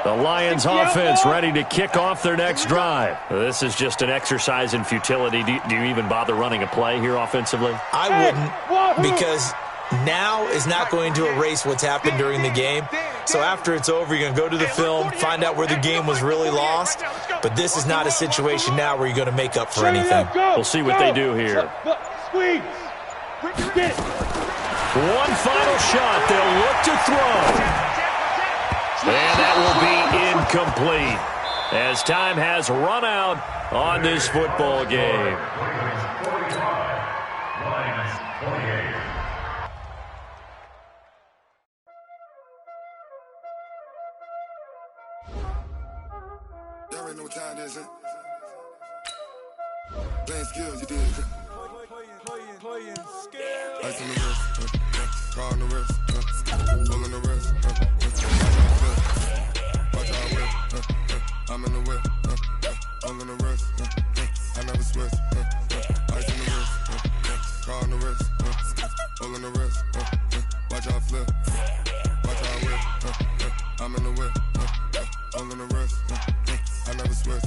The Lions offense ready to kick off their next drive. This is just an exercise in futility. Do you even bother running a play here offensively? I wouldn't, because now is not going to erase what's happened during the game. So after it's over, you're going to go to the film, find out where the game was really lost. But this is not a situation now where you're going to make up for anything. We'll see what they do here. One final shot. They'll look to throw. And that will be incomplete as time has run out on this football game. Y'all already know what time it is, huh? Playing skills, you did. Playing skills. Ice on the wrist, car on the wrist, pull on the wrist, watch how I whip, I'm in the whip, pull on the wrist, I never switch, ice on the wrist, car on the wrist, pull on the wrist, watch how I flip, watch how I whip, I'm in the whip, pull on the wrist, I never switch,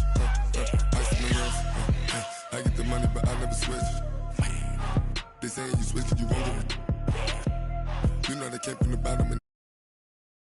ice on the wrist, I get the money but I never switch. They saying you switch 'cause you won't get it. You know they came from the bottom and